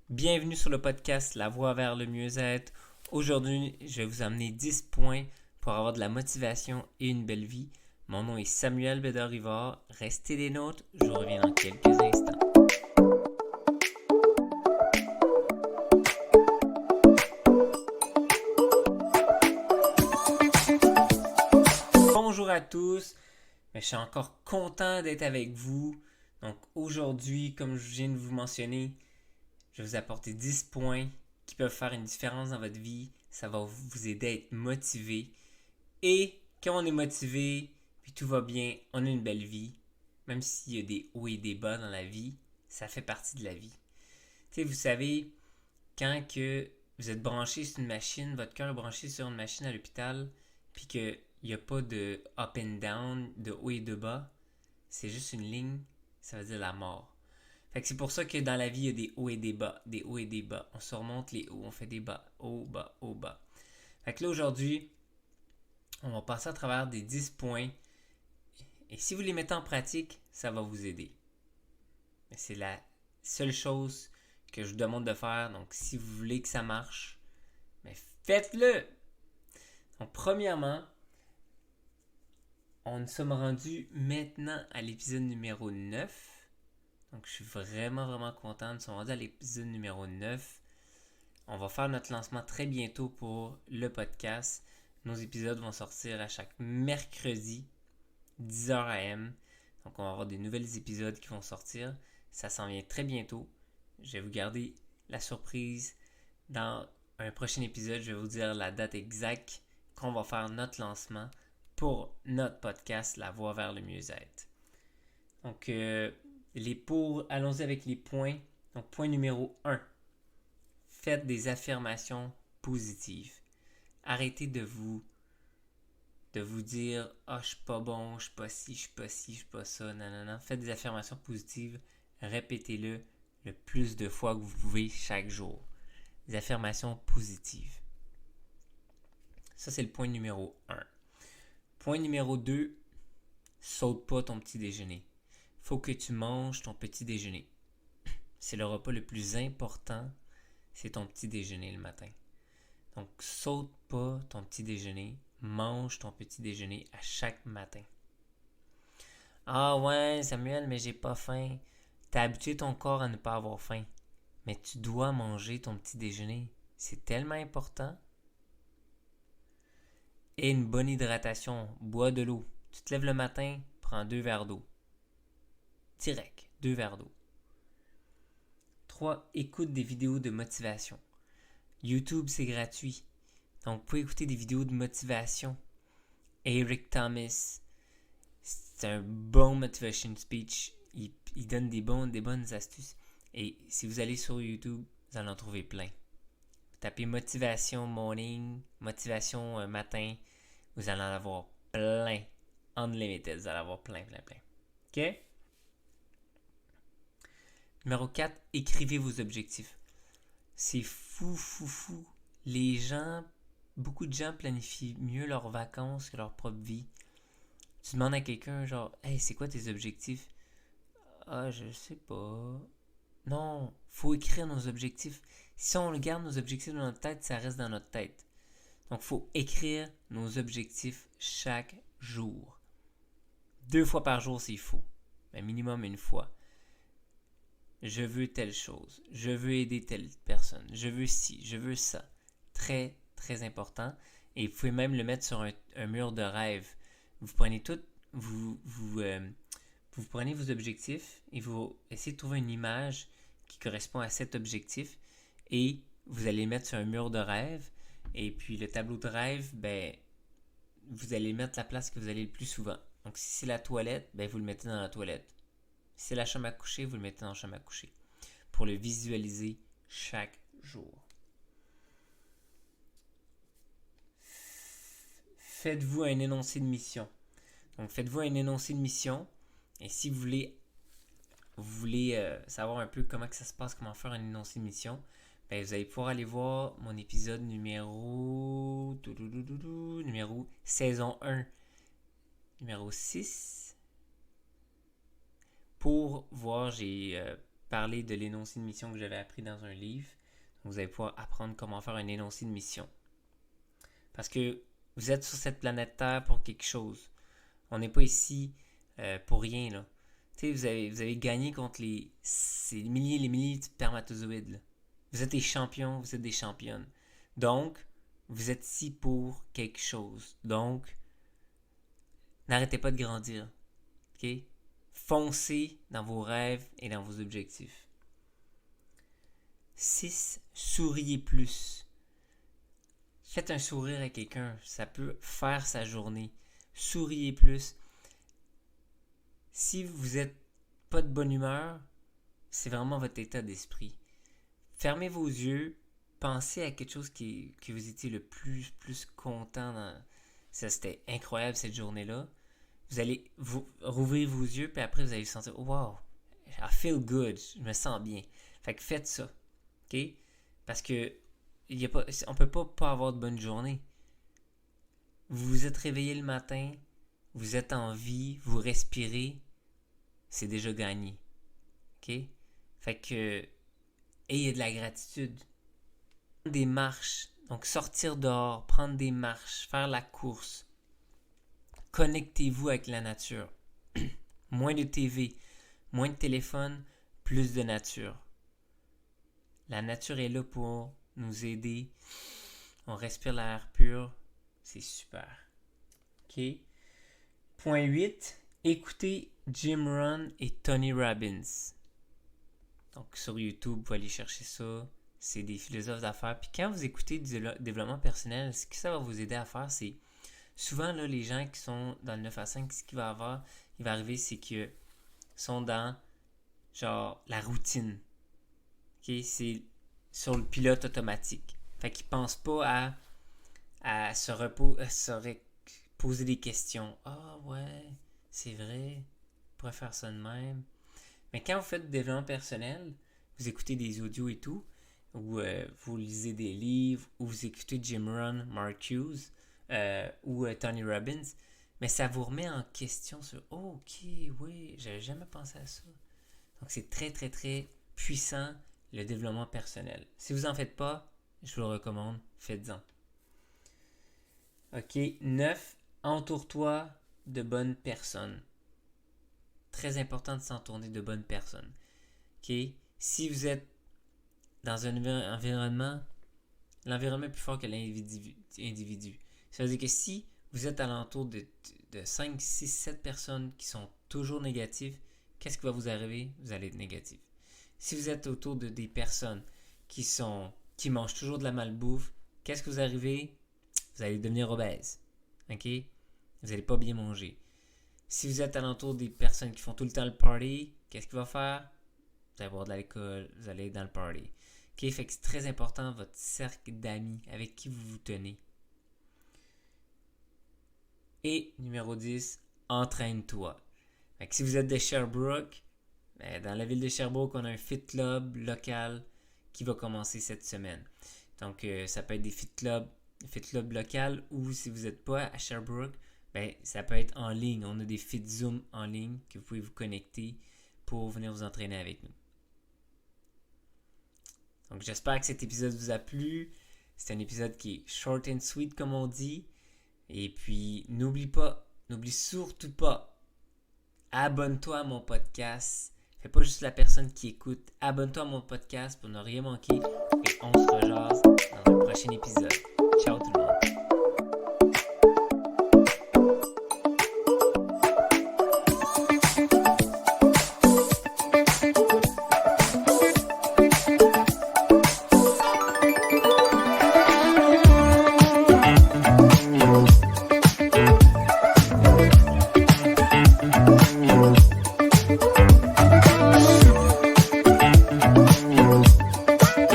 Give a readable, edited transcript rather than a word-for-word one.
Bienvenue sur le podcast La Voie vers le mieux-être. Aujourd'hui, je vais vous amener 10 points pour avoir de la motivation et une belle vie. Mon nom est Samuel Bédard-Rivard. Restez des nôtres, je reviens dans quelques instants. Bonjour à tous. Je suis encore content d'être avec vous. Donc aujourd'hui, comme je viens de vous mentionner, je vais vous apporter 10 points qui peuvent faire une différence dans votre vie. Ça va vous aider à être motivé. Et quand on est motivé, puis tout va bien, on a une belle vie. Même s'il y a des hauts et des bas dans la vie, ça fait partie de la vie. Tu sais, vous savez, quand que vous êtes branché sur une machine, votre cœur est branché sur une machine à l'hôpital, puis qu'il n'y a pas de up and down, de haut et de bas, c'est juste une ligne, ça veut dire la mort. Fait que c'est pour ça que dans la vie, il y a des hauts et des bas, des hauts et des bas. On surmonte les hauts, on fait des bas, haut, bas, haut, bas. Fait que là, aujourd'hui, on va passer à travers des 10 points. Et si vous les mettez en pratique, ça va vous aider. Mais c'est la seule chose que je vous demande de faire. Donc, si vous voulez que ça marche, mais faites-le! Donc, premièrement, on nous sommes rendus maintenant à l'épisode numéro 9. Donc, je suis vraiment content. Nous sommes rendus à l'épisode numéro 9. On va faire notre lancement très bientôt pour le podcast. Nos épisodes vont sortir à chaque mercredi, 10h AM. Donc, on va avoir des nouveaux épisodes qui vont sortir. Ça s'en vient très bientôt. Je vais vous garder la surprise. Dans un prochain épisode, je vais vous dire la date exacte qu'on va faire notre lancement pour notre podcast La Voie vers le mieux-être. Donc, allons-y avec les points. Donc, point numéro 1. Faites des affirmations positives. Arrêtez de vous dire « Ah, je suis pas bon, je suis pas ci, je suis pas ci, je suis pas ça, nanana ». Faites des affirmations positives. Répétez-le le plus de fois que vous pouvez chaque jour. Des affirmations positives. Ça, c'est le point numéro 1. Point numéro 2. Saute pas ton petit déjeuner. Faut que tu manges ton petit déjeuner. C'est le repas le plus important, c'est ton petit déjeuner le matin. Donc, saute pas ton petit déjeuner. Mange ton petit déjeuner à chaque matin. Ah ouais, Samuel, mais j'ai pas faim. T'as habitué ton corps à ne pas avoir faim. Mais tu dois manger ton petit déjeuner. C'est tellement important. Et une bonne hydratation. Bois de l'eau. Tu te lèves le matin, prends 2 verres d'eau. Direct, 2 verres d'eau. 3. Écoute des vidéos de motivation. YouTube, c'est gratuit. Donc, vous pouvez écouter des vidéos de motivation. Eric Thomas, c'est un bon motivation speech. Il donne des bonnes astuces. Et si vous allez sur YouTube, vous allez en trouver plein. Vous tapez motivation morning, motivation matin, vous allez en avoir plein. Unlimited, vous allez en avoir plein. OK? Numéro 4, écrivez vos objectifs. C'est fou. Beaucoup de gens planifient mieux leurs vacances que leur propre vie. Tu demandes à quelqu'un genre, hey, c'est quoi tes objectifs? Ah, je sais pas. Non, faut écrire nos objectifs. Si on garde nos objectifs dans notre tête, ça reste dans notre tête. Donc, faut écrire nos objectifs chaque jour. 2 fois par jour, c'est faux. Mais minimum 1 fois. Je veux telle chose. Je veux aider telle personne. Je veux ci. Je veux ça. Très important. Et vous pouvez même le mettre sur un mur de rêve. Vous prenez vous prenez vos objectifs et vous essayez de trouver une image qui correspond à cet objectif et vous allez le mettre sur un mur de rêve. Et puis le tableau de rêve, vous allez mettre la place que vous allez le plus souvent. Donc si c'est la toilette, vous le mettez dans la toilette. Si c'est la chambre à coucher, vous le mettez dans la chambre à coucher. Pour le visualiser chaque jour. Faites-vous un énoncé de mission. Donc faites-vous un énoncé de mission. Et si vous voulez savoir un peu comment que ça se passe, comment faire un énoncé de mission, vous allez pouvoir aller voir mon épisode numéro saison 1, numéro 6. Pour voir, j'ai parlé de l'énoncé de mission que j'avais appris dans un livre. Donc, vous allez pouvoir apprendre comment faire un énoncé de mission. Parce que vous êtes sur cette planète Terre pour quelque chose. On n'est pas ici pour rien, là. Tu sais, vous avez gagné contre ces milliers et les milliers de spermatozoïdes, là. Vous êtes des champions, vous êtes des championnes. Donc, vous êtes ici pour quelque chose. Donc, n'arrêtez pas de grandir. OK? Foncez dans vos rêves et dans vos objectifs. 6. Souriez plus. Faites un sourire à quelqu'un. Ça peut faire sa journée. Souriez plus. Si vous n'êtes pas de bonne humeur, c'est vraiment votre état d'esprit. Fermez vos yeux. Pensez à quelque chose que vous étiez le plus content dans... Ça, c'était incroyable cette journée-là. Vous allez rouvrir vos yeux, puis après, vous allez vous sentir « Wow, I feel good, je me sens bien. » Fait que faites ça, OK? Parce que on peut pas avoir de bonne journée. Vous vous êtes réveillé le matin, vous êtes en vie, vous respirez, c'est déjà gagné, OK? Fait que ayez de la gratitude. Des marches, donc sortir dehors, prendre des marches, faire la course. Connectez-vous avec la nature. Moins de TV, moins de téléphone, plus de nature. La nature est là pour nous aider. On respire l'air pur. C'est super. OK. Point 8. Écoutez Jim Rohn et Tony Robbins. Donc sur YouTube, vous pouvez aller chercher ça. C'est des philosophes d'affaires. Puis quand vous écoutez du développement personnel, ce que ça va vous aider à faire, c'est souvent, là, les gens qui sont dans le 9 à 5, ce qu'il va arriver, c'est qu'ils sont dans, genre, la routine. OK? C'est sur le pilote automatique. Fait qu'ils pensent pas à se poser des questions. Ah, ouais, c'est vrai, on pourrait faire ça de même. Mais quand vous faites du développement personnel, vous écoutez des audios et tout, ou vous lisez des livres, ou vous écoutez Jim Rohn, Mark Hughes, ou Tony Robbins, mais ça vous remet en question sur « Oh, ok, oui, j'avais jamais pensé à ça. » Donc, c'est très, très, très puissant, le développement personnel. Si vous n'en faites pas, je vous le recommande, faites-en. Ok, 9. Entoure-toi de bonnes personnes. Très important de s'entourer de bonnes personnes. Ok, si vous êtes dans un environnement, l'environnement est plus fort que l'individu. Ça veut dire que si vous êtes alentour de 5, 6, 7 personnes qui sont toujours négatives, qu'est-ce qui va vous arriver? Vous allez être négatif. Si vous êtes autour de des personnes qui mangent toujours de la malbouffe, qu'est-ce que vous arrivez? Vous allez devenir obèse. OK? Vous n'allez pas bien manger. Si vous êtes alentour des personnes qui font tout le temps le party, qu'est-ce qu'il va faire? Vous allez boire de l'alcool, vous allez être dans le party. OK? Fait que c'est très important votre cercle d'amis avec qui vous vous tenez. Et numéro 10, entraîne-toi. Fait que si vous êtes de Sherbrooke, dans la ville de Sherbrooke, on a un Fit Club local qui va commencer cette semaine. Donc, ça peut être des Fit Club local, ou si vous n'êtes pas à Sherbrooke, ça peut être en ligne. On a des Fit Zoom en ligne que vous pouvez vous connecter pour venir vous entraîner avec nous. Donc, j'espère que cet épisode vous a plu. C'est un épisode qui est short and sweet, comme on dit. Et puis, n'oublie surtout pas, abonne-toi à mon podcast. Fais pas juste la personne qui écoute. Abonne-toi à mon podcast pour ne rien manquer. Et on se rejase dans un prochain épisode. Ciao tout le monde.